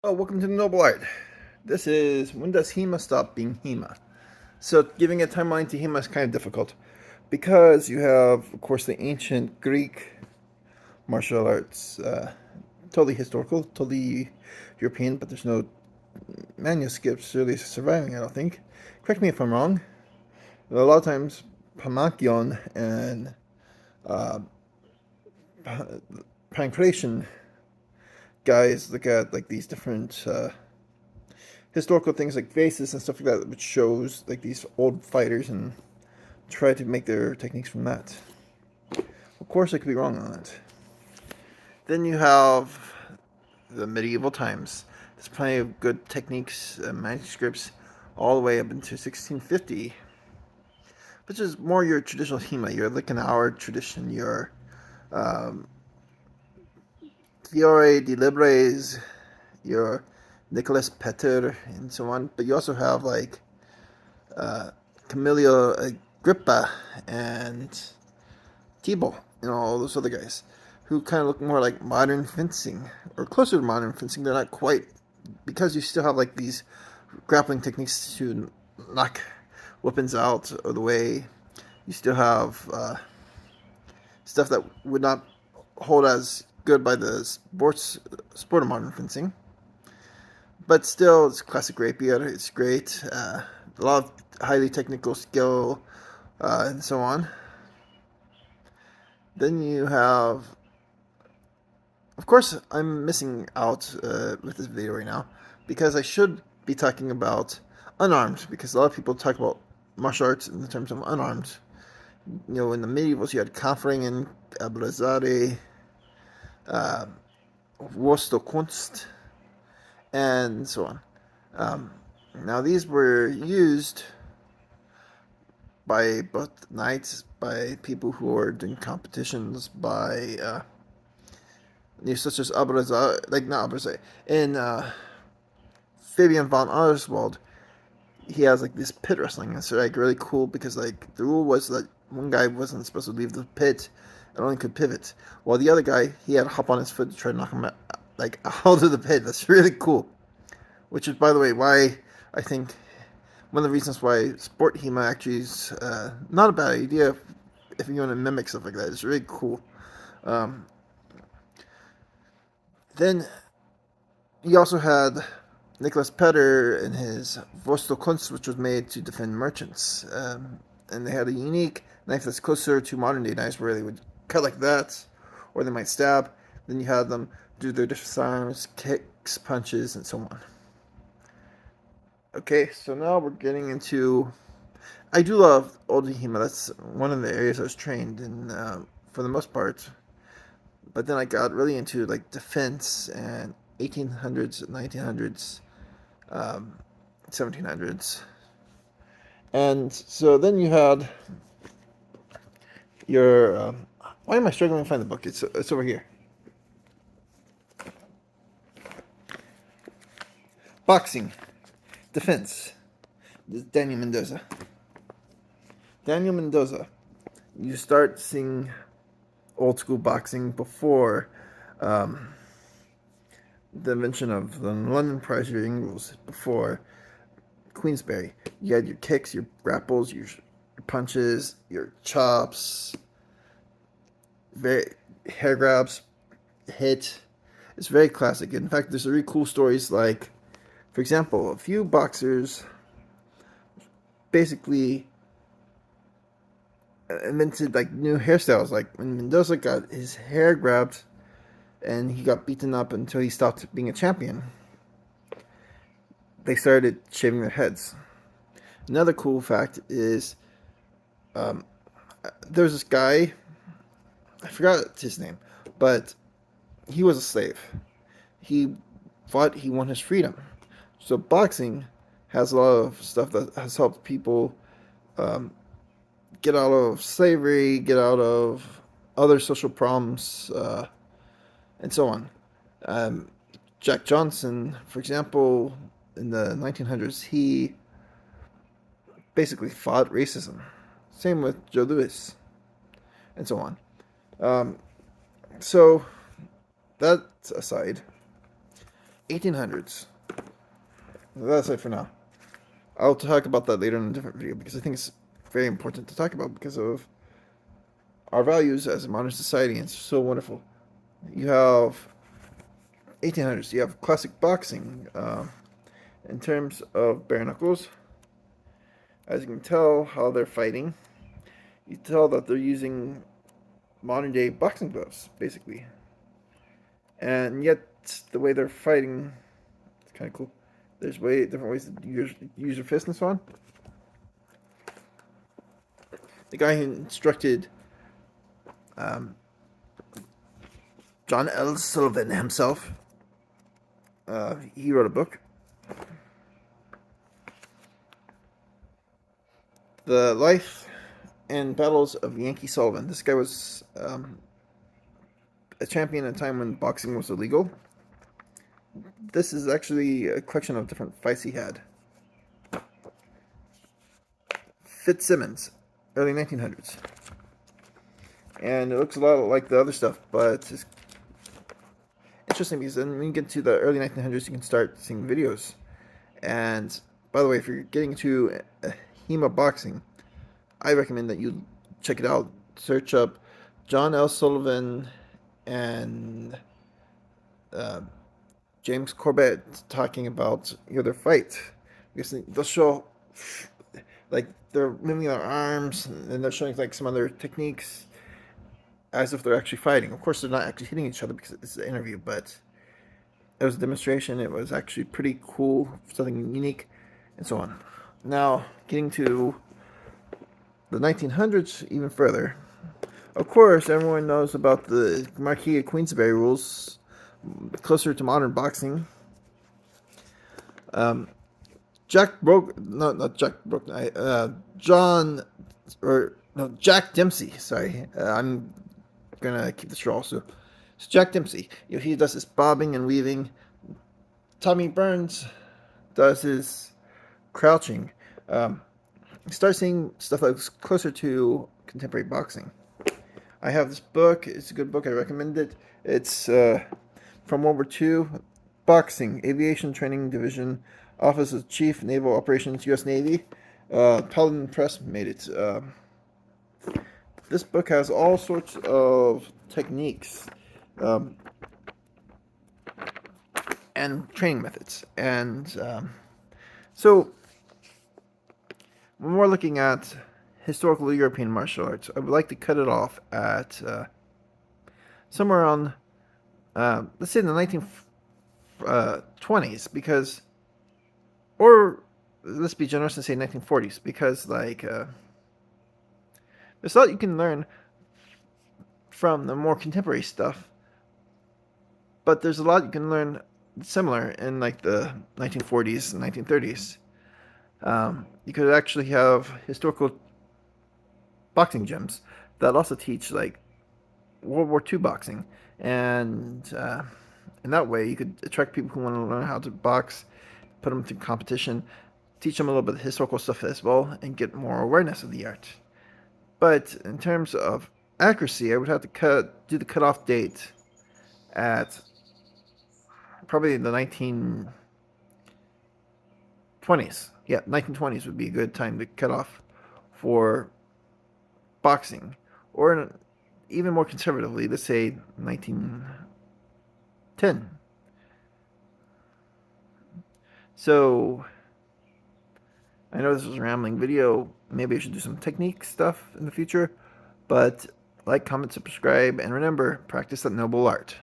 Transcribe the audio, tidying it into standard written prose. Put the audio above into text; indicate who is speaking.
Speaker 1: Oh, welcome to the Noble Art. This is when does Hema stop being Hema? So giving a timeline to Hema is kind of difficult because you have, of course, the ancient Greek martial arts, totally historical, totally European, but there's no manuscripts really surviving. I don't think. Correct me if I'm wrong. A lot of times, Pamakion and uh, Pancration guys look at like these different historical things like faces and stuff like that, which shows like these old fighters and try to make their techniques from that. Of course, I could be wrong on that. Then you have the medieval times. There's plenty of good techniques, manuscripts, all the way up into 1650, which is more your traditional Hema. You're like an hour tradition. Your um, Fiore di Libres, your Nicholas Petter, and so on. But you also have like uh, Camillo Agrippa and Thibault, all those other guys who kind of look more like modern fencing or closer to modern fencing. They're not quite, because you still have like these grappling techniques to knock weapons out of the way. You still have stuff that would not hold as good by the sport of modern fencing, but still it's classic rapier. It's great. A lot of highly technical skill and so on. Then you have, of course, I'm missing out with this video right now because I should be talking about unarmed, because a lot of people talk about martial arts in terms of unarmed. In the medievals, you had Kampfring and Abrazade, uh, Kunst, and so on. Now, these were used by both knights, by people who were doing competitions, by such as Abraza, like not Abraza, in Fabian von Oswald. He has like this pit wrestling. It's like really cool because like the rule was that one guy wasn't supposed to leave the pit and only could pivot, while the other guy, he had to hop on his foot to try to knock him out, like out of the pit. That's really cool. Which is, by the way, why I think one of the reasons why sport Hema actually is not a bad idea if you want to mimic stuff like that. It's really cool. Um, then he also had Nicholas Petter and his Kunst, which was made to defend merchants. And they had a unique knife that's closer to modern day knives, where they would cut like that, or they might stab. Then you had them do their disarms, kicks, punches, and so on. Okay, so now we're getting into. I do love old Hema. That's one of the areas I was trained in for the most part. But then I got really into like defense and 1800s, 1900s, 1700s. And so then you had your. Why am I struggling to find the book? It's over here. Boxing, defense. This is Daniel Mendoza. Daniel Mendoza. You start seeing old school boxing before the invention of the London Prize Ring rules, before Queensberry. You had your kicks, your grapples, your punches, your chops, hair grabs, hit. It's very classic. In fact, there's really cool stories like, for example, a few boxers basically invented like new hairstyles. Like when Mendoza got his hair grabbed and he got beaten up until he stopped being a champion, they started shaving their heads. Another cool fact is um, there's this guy, I forgot his name, but he was a slave. He fought, he won his freedom. So boxing has a lot of stuff that has helped people um, get out of slavery, get out of other social problems, and so on. Um, Jack Johnson, for example, in the 1900s, he basically fought racism. Same with Joe Louis, and so on. Um, so, that aside, 1800s. That's it for now. I'll talk about that later in a different video because I think it's very important to talk about because of our values as a modern society, and it's so wonderful. You have 1800s. You have classic boxing. In terms of bare knuckles, as you can tell how they're fighting, you tell that they're using modern day boxing gloves, basically. And yet, the way they're fighting, it's kind of cool. There's way different ways to use your fist and so on. The guy who instructed John L. Sullivan himself, he wrote a book, The Life and Battles of Yankee Sullivan. This guy was a champion at a time when boxing was illegal. This is actually a collection of different fights he had. Fitzsimmons, early 1900s. And it looks a lot like the other stuff, but it's interesting because then when you get to the early 1900s, you can start seeing videos. And by the way, if you're getting to Hema boxing, I recommend that you check it out. Search up John L. Sullivan and James Corbett talking about their fight. Because they'll show like they're moving their arms and they're showing like some other techniques as if they're actually fighting. Of course, they're not actually hitting each other because it's an interview, but it was a demonstration. It was actually pretty cool, something unique, and so on. Now, getting to the 1900s even further. Of course, everyone knows about the Marquis of Queensberry rules, closer to modern boxing. Jack Dempsey. Sorry, I'm gonna keep this raw. So, Jack Dempsey, he does this bobbing and weaving. Tommy Burns does his crouching. You start seeing stuff that's closer to contemporary boxing. I have this book. It's a good book. I recommend it. It's from World War II, Boxing, Aviation Training Division, Office of Chief Naval Operations, U.S. Navy. Paladin Press made it. This book has all sorts of techniques and training methods. And so when we're looking at historical European martial arts, I would like to cut it off at somewhere around, let's say, in the 1920s, because, or let's be generous and say 1940s, because like there's a lot you can learn from the more contemporary stuff, but there's a lot you can learn similar in like the 1940s and 1930s. You could actually have historical boxing gyms that also teach like World War II boxing, and in that way you could attract people who want to learn how to box, put them through competition, teach them a little bit of historical stuff as well, and get more awareness of the art. But in terms of accuracy, I would have to do the cutoff date at probably the 1920s. Yeah, 1920s would be a good time to cut off for boxing. Or even more conservatively, let's say 1910. So, I know this was a rambling video. Maybe I should do some technique stuff in the future. But like, comment, subscribe, and remember, practice that noble art.